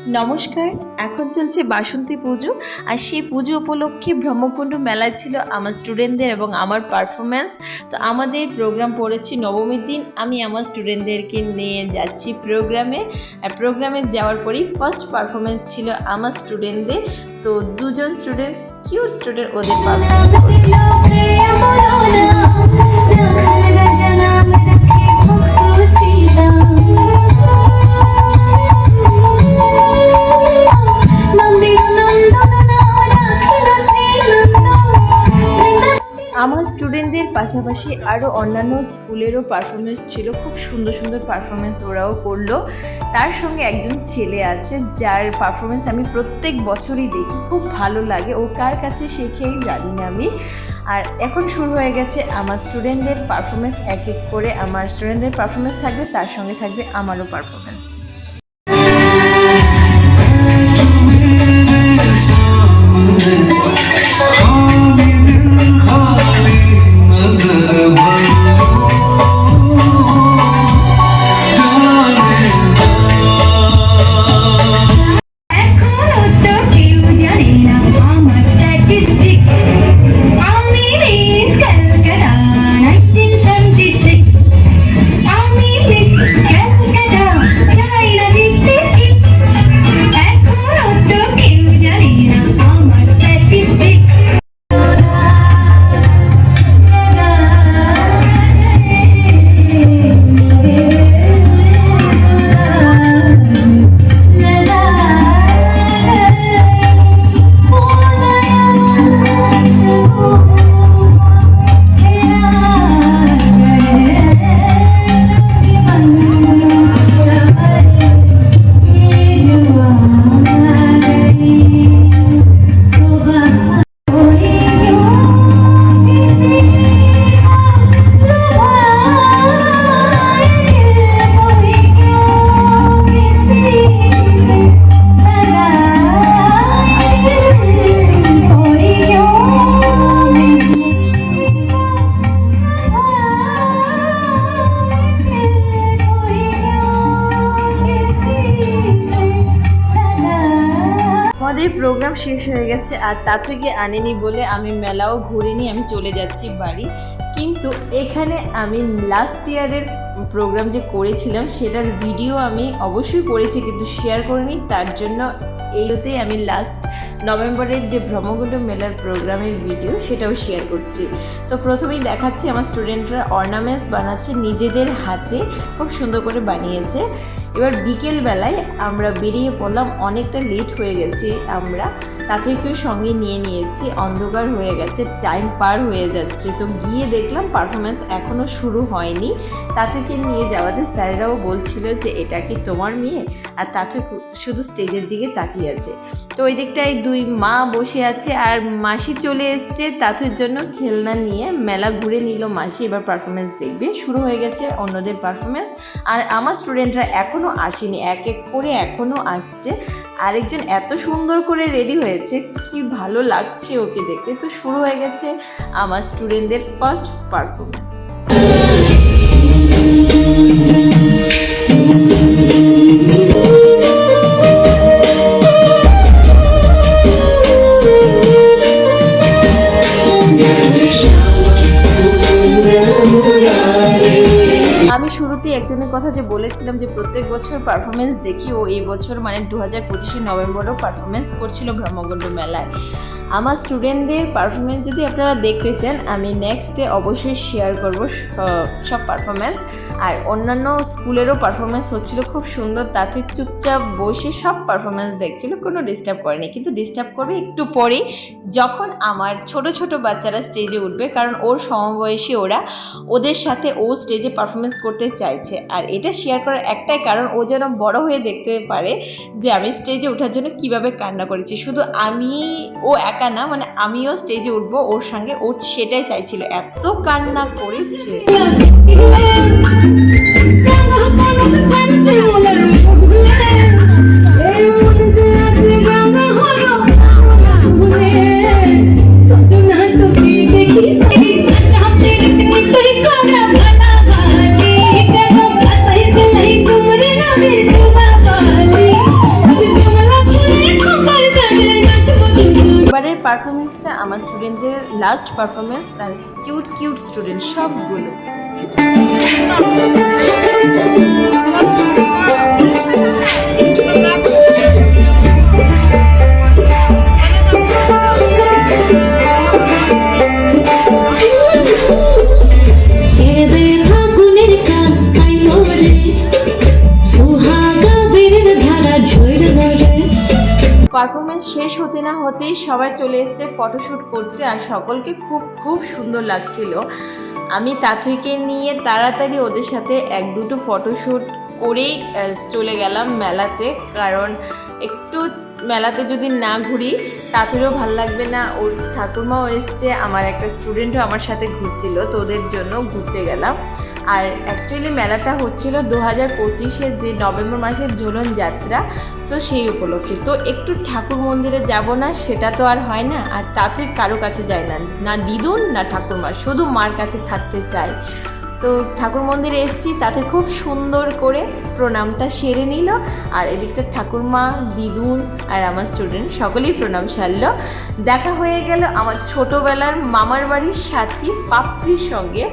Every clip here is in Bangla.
নমস্কার। এখন চলছে বাসন্তী পুজো, আর সেই পুজো উপলক্ষে ব্রহ্মকুণ্ড মেলায় ছিল আমার স্টুডেন্টদের এবং আমার পারফরমেন্স। তো আমাদের প্রোগ্রাম পড়েছি নবমীর দিন। আমি আমার স্টুডেন্টদেরকে নিয়ে যাচ্ছি প্রোগ্রামে, আর প্রোগ্রামে যাওয়ার পরেই ফার্স্ট পারফরমেন্স ছিল আমার স্টুডেন্টদের। তো দুজন স্টুডেন্ট, কিউট স্টুডেন্ট, ওদের পারফরমেন্স আমার স্টুডেন্টদের পাশাপাশি আরও অন্যান্য স্কুলেরও পারফরমেন্স ছিল। খুব সুন্দর সুন্দর পারফরমেন্স ওরাও করলো। তার সঙ্গে একজন ছেলে আছে যার পারফরমেন্স আমি প্রত্যেক বছরই দেখি, খুব ভালো লাগে। ও কার কাছে শেখেই জানি না আমি। আর এখন শুরু হয়ে গেছে আমার স্টুডেন্টদের পারফরমেন্স। এক এক করে আমার স্টুডেন্টদের পারফরমেন্স থাকবে, তার সঙ্গে থাকবে আমারও পারফরমেন্স। আমাদের প্রোগ্রাম শেষ হয়ে গেছে, আর তাথইকে আনেনি বলে আমি মেলাও ঘুরিনি, আমি চলে যাচ্ছি বাড়ি। কিন্তু এখানে আমি লাস্ট ইয়ারের প্রোগ্রাম যে করেছিলাম সেটার ভিডিও আমি অবশ্যই করেছি, কিন্তু শেয়ার করিনি। তার জন্য এইতেই আমি লাস্ট নভেম্বরের যে ব্রহ্মকুণ্ড মেলার প্রোগ্রামের ভিডিও সেটাও শেয়ার করছি। তো প্রথমেই দেখাচ্ছি আমার স্টুডেন্টরা অর্নামেন্টস বানাচ্ছে নিজেদের হাতে, খুব সুন্দর করে বানিয়েছে। এবার বিকেলবেলায় আমরা বেরিয়ে পড়লাম, অনেকটা লেট হয়ে গেছি আমরা, তাথইকেও সঙ্গে নিয়ে নিয়েছি। অন্ধকার হয়ে গেছে, টাইম পার হয়ে যাচ্ছে। তো গিয়ে দেখলাম পারফরমেন্স এখনও শুরু হয়নি। তাথইকে নিয়ে যাওয়াতে স্যাররাও বলছিল যে এটা কি তোমার মেয়ে, আর তাথই শুধু স্টেজের দিকে তাকিয়ে আছে। তো ওই দিকটায় দুই মা বসে আছে, আর মাসি চলে এসছে তাথইর জন্য খেলনা নিয়ে। মেলা ঘুরে নিল মাসি, এবার পারফরমেন্স দেখবে। শুরু হয়ে গেছে অন্যদের পারফরমেন্স, আর আমার স্টুডেন্টরা এখনও আসেনি, এক এক করে এখনও আসছে। আরেকজন এত সুন্দর করে রেডি হয়েছে, কি ভালো লাগছে ওকে দেখতে। তো শুরু হয়ে গেছে আমার স্টুডেন্টদের ফার্স্ট পারফরমেন্স। আমি শুরুতেই একজনের কথা যে বলেছিলাম যে প্রত্যেক বছর পারফরমেন্স দেখি, ও এই বছর মানে 2025 নভেম্বরেও পারফরমেন্স করছিল ব্রহ্মকুণ্ড মেলায়। আমার স্টুডেন্টদের পারফরমেন্স যদি আপনারা দেখতে চান, আমি নেক্সট ডে অবশ্যই শেয়ার করব সব পারফরমেন্স। আর অন্যান্য স্কুলেরও পারফরমেন্স হচ্ছিল খুব সুন্দর। তাতে চুপচাপ বসে সব পারফরমেন্স দেখছিল, কোনো ডিস্টার্ব করেনি। কিন্তু ডিস্টার্ব করবে একটু পরেই, যখন আমার ছোট ছোট বাচ্চারা স্টেজে উঠবে, কারণ ওর সমবয়সী ওরা, ওদের সাথে ও স্টেজে পারফরমেন্স করতে চাইছে। আর এটা শেয়ার করার একটাই কারণ, ও যেন বড় হয়ে দেখতে পারে যে আমি স্টেজে ওঠার জন্য কিভাবে কান্না করেছি। শুধু আমি, ও একা না, মানে আমিও স্টেজে উঠবো ওর সঙ্গে, ও সেটাই চাইছিল। এত কান্না করেছে। এবারের পারফরমেন্সটা আমার স্টুডেন্টদের লাস্ট পারফরমেন্স, আর কিউট কিউট স্টুডেন্ট সবগুলো। পারফরমেন্স শেষ হতে না হতেই সবাই চলে এসেছে ফটোশ্যুট করতে, আর সকলকে খুব খুব সুন্দর লাগছিল। আমি তাথুইকে নিয়ে তাড়াতাড়ি ওদের সাথে এক দুটো ফটোশ্যুট করেই চলে গেলাম মেলাতে, কারণ একটু মেলাতে যদি না ঘুরি তাথুরও ভালো লাগবে না। ওর ঠাকুরমাও এসছে, আমার একটা স্টুডেন্টও আমার সাথে ঘুরছিল, তো ওদের জন্য ঘুরতে গেলাম। আর অ্যাকচুয়ালি মেলাটা হচ্ছিল 2025-এর যে নভেম্বর মাসের ঝোলন যাত্রা, তো সেই উপলক্ষে। তো একটু ঠাকুর মন্দিরে যাব না সেটা তো আর হয় না, আর তাতুই কারো কাছে যায় না, না দিদুন না ঠাকুরমা, শুধু মার কাছে থাকতে চায়। তো ঠাকুর মন্দিরে এসেছি, তাতে খুব সুন্দর করে প্রণামটা সেরে নিল, আর এদিকটা ঠাকুরমা, দিদুন আর আমার স্টুডেন্ট সকলেই প্রণাম সারল। দেখা হয়ে গেল আমার ছোটোবেলার মামার বাড়ির সাথী পাপড়ির সঙ্গে,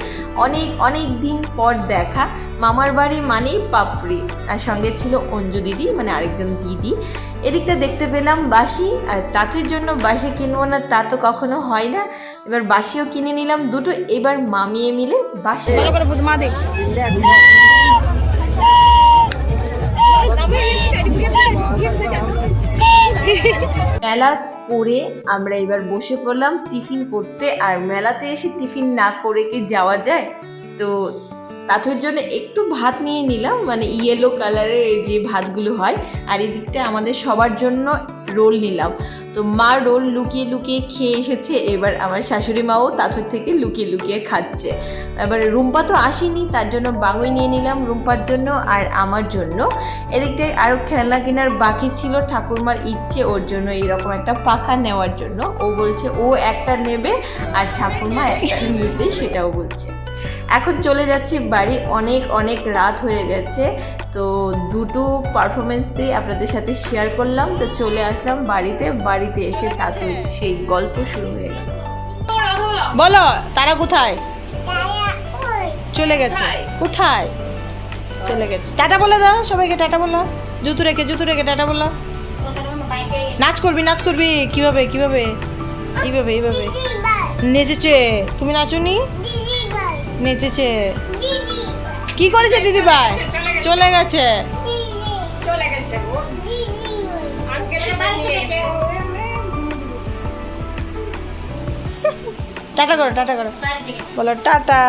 অনেক অনেক দিন পর দেখা। মামার বাড়ি মানেই পাপড়ি, আর সঙ্গে ছিল অঞ্জু দিদি, মানে আরেকজন দিদি। এদিকটা দেখতে পেলাম বাঁশি, আর তাঁতুর জন্য বাঁশি কিনবো না তা তো কখনো হয় না, এবার বাঁশিও কিনে নিলাম দুটো। এবার মামিয়ে মিলে বাঁশি মেলা করে আমরা এবার বসে পড়লাম টিফিন করতে। আর মেলাতে এসে টিফিন না করে কি যাওয়া যায়? তো তাথুর জন্য একটু ভাত নিয়ে নিলাম, মানে ইয়েলো কালারের যে ভাতগুলো হয়, আর এদিকটা আমাদের সবার জন্য রোল নিলাম। তো মা রোল লুকিয়ে লুকিয়ে খেয়ে এসেছে, এবার আমার শাশুড়ি মাও তাথুর থেকে লুকিয়ে লুকিয়ে খাচ্ছে। এবার রুম্পা তো আসেনি, তার জন্য বাঙুই নিয়ে নিলাম রুম্পার জন্য আর আমার জন্য। এদিকটায় আরও খেলনা কেনার বাকি ছিল, ঠাকুরমার ইচ্ছে ওর জন্য এরকম একটা পাখা নেওয়ার জন্য। ও বলছে ও একটা নেবে আর ঠাকুরমা একটা নিতে, সেটাও বলছে। এখন চলে যাচ্ছি বাড়ি, অনেক অনেক রাত হয়ে গেছে। তো দুটো পারফরমেন্সই আপনাদের সাথে শেয়ার করলাম। তো চলে আসলাম বাড়িতে, বাড়িতে এসে তাতে সেই গল্প শুরু হয়ে গেল। বলো তারা কোথায় চলে গেছে? কোথায় চলে গেছে? টাটা বলে দাও সবাইকে, টাটা বলো। জুতো রেখে টাটা বলো। নাচ করবি নাচ করবি, কিভাবে কিভাবে এইভাবে এইভাবে নেচেছে। তুমি নাচুনি? নেচেছে। কি করেছে দিদি ভাই? চলে গেছে। টাটা করো, টাটা করো, বলো টাটা।